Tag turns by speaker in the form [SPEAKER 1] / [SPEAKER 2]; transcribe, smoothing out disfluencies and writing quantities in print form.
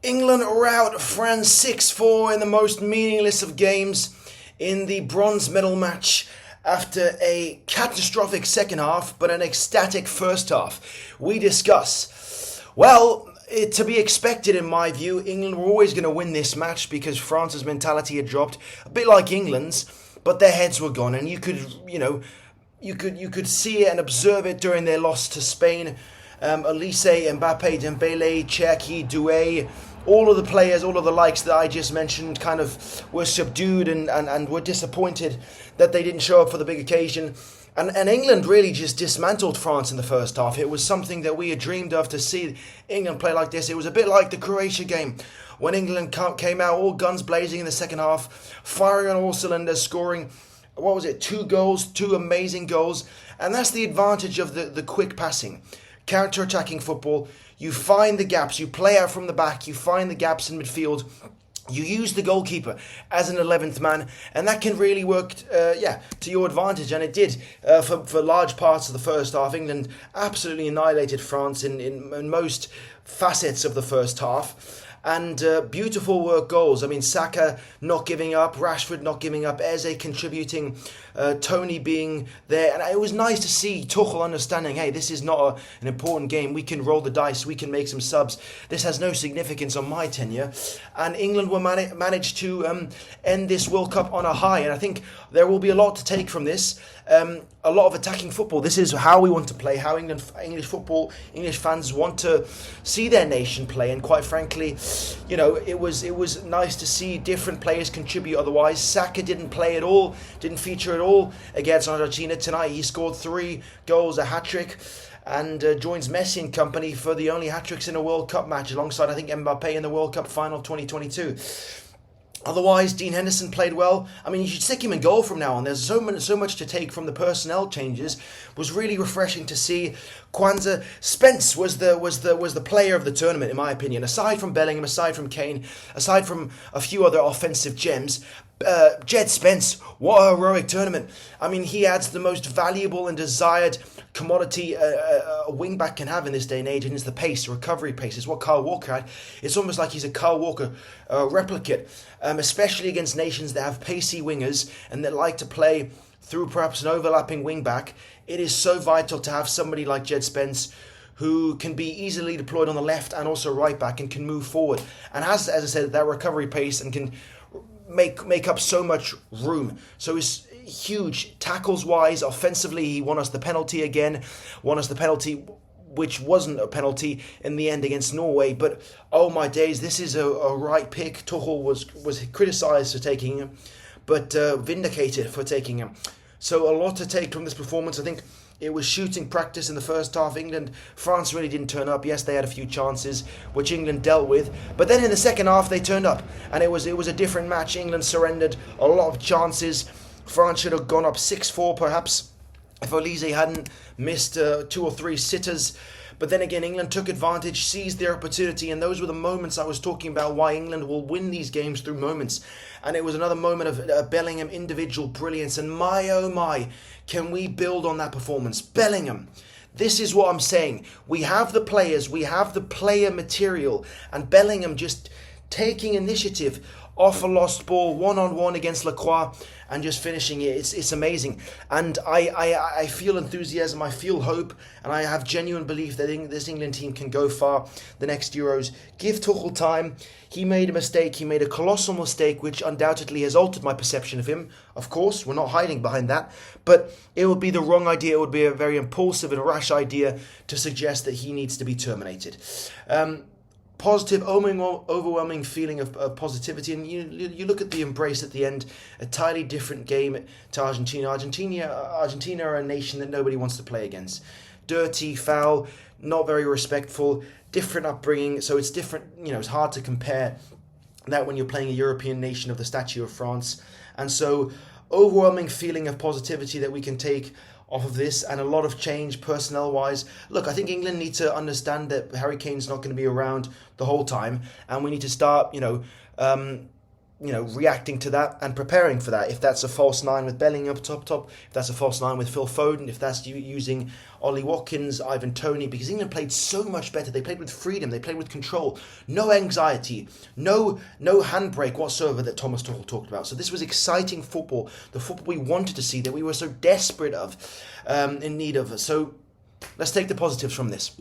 [SPEAKER 1] England rout France 6-4 in the most meaningless of games in the bronze medal match after a catastrophic second half but an ecstatic first half. We discuss. Well, to be expected in my view, England were always going to win this match because France's mentality had dropped, a bit like England's, but their heads were gone, and you could see it and observe it during their loss to Spain. Elise, Mbappe, Dembele, Cherki, Doué, all of the players, all of the likes that I just mentioned kind of were subdued and were disappointed that they didn't show up for the big occasion. And England really just dismantled France in the first half. It was something that we had dreamed of, to see England play like this. It was a bit like the Croatia game when England came out all guns blazing in the second half, firing on all cylinders, scoring, what was it, 2 goals, 2 amazing goals. And that's the advantage of the quick passing. Counter-attacking football, you find the gaps, you play out from the back, you find the gaps in midfield, you use the goalkeeper as an 11th man, and that can really work to your advantage, and it did for large parts of the first half. England absolutely annihilated France in most facets of the first half. And beautiful work goals. I mean, Saka not giving up, Rashford not giving up, Eze contributing, Tony being there. And it was nice to see Tuchel understanding, hey, this is not an important game. We can roll the dice. We can make some subs. This has no significance on my tenure. And England will manage to end this World Cup on a high. And I think there will be a lot to take from this. A lot of attacking football. This is how we want to play, how English fans want to see their nation play. And quite frankly, you know, it was nice to see different players contribute. Otherwise, Saka didn't play at all, didn't feature at all against Argentina tonight. He scored 3 goals, a hat-trick, and joins Messi and company for the only hat-tricks in a World Cup match, alongside, I think, Mbappe in the World Cup final 2022. Otherwise, Dean Henderson played well. I mean, you should stick him in goal from now on. There's so much to take from the personnel changes. It was really refreshing to see. Kwanzaa Spence was the player of the tournament, in my opinion. Aside from Bellingham, aside from Kane, aside from a few other offensive gems, Jed Spence, what a heroic tournament. I mean, he adds the most valuable and desired commodity a wing-back can have in this day and age, and it's the pace, the recovery pace. It's what Kyle Walker had. It's almost like he's a Kyle Walker replicate, especially against nations that have pacey wingers and that like to play through perhaps an overlapping wing-back. It is so vital to have somebody like Jed Spence who can be easily deployed on the left and also right back and can move forward and has, as I said, that recovery pace and can make up so much room. So he's huge tackles wise. Offensively, he won us the penalty again, which wasn't a penalty in the end against Norway. But oh my days, this is a right pick. Tuchel was criticised for taking him, but vindicated for taking him. So a lot to take from this performance. I think it was shooting practice in the first half. France really didn't turn up. Yes, they had a few chances, which England dealt with. But then in the second half, they turned up. And it was a different match. England surrendered a lot of chances. France should have gone up 6-4 perhaps if Elise hadn't missed 2 or 3 sitters. But then again, England took advantage, seized their opportunity, and those were the moments I was talking about, why England will win these games through moments. And it was another moment of Bellingham individual brilliance, and my oh my, can we build on that performance? Bellingham, this is what I'm saying. We have the players, we have the player material, and Bellingham just taking initiative off a lost ball, one-on-one against Lacroix, and just finishing it. It's amazing. And I feel enthusiasm, I feel hope, and I have genuine belief that this England team can go far the next Euros. Give Tuchel time. He made a mistake. He made a colossal mistake, which undoubtedly has altered my perception of him. Of course, we're not hiding behind that. But it would be the wrong idea. It would be a very impulsive and rash idea to suggest that he needs to be terminated. Positive, overwhelming feeling of positivity, and you look at the embrace at the end. A entirely different game to Argentina. Argentina are a nation that nobody wants to play against. Dirty, foul, not very respectful, different upbringing. So it's different. It's hard to compare that when you're playing a European nation of the stature of France. And so, overwhelming feeling of positivity that we can take off of this, and a lot of change personnel-wise. Look, I think England need to understand that Harry Kane's not going to be around the whole time, and we need to start, reacting to that and preparing for that. If that's a false nine with Bellingham up top, if that's a false nine with Phil Foden, if that's using Ollie Watkins, Ivan Toney, because England played so much better. They played with freedom, they played with control, no anxiety, no handbrake whatsoever that Thomas Tuchel talked about. So this was exciting football, the football we wanted to see, that we were so desperate of, in need of. So let's take the positives from this.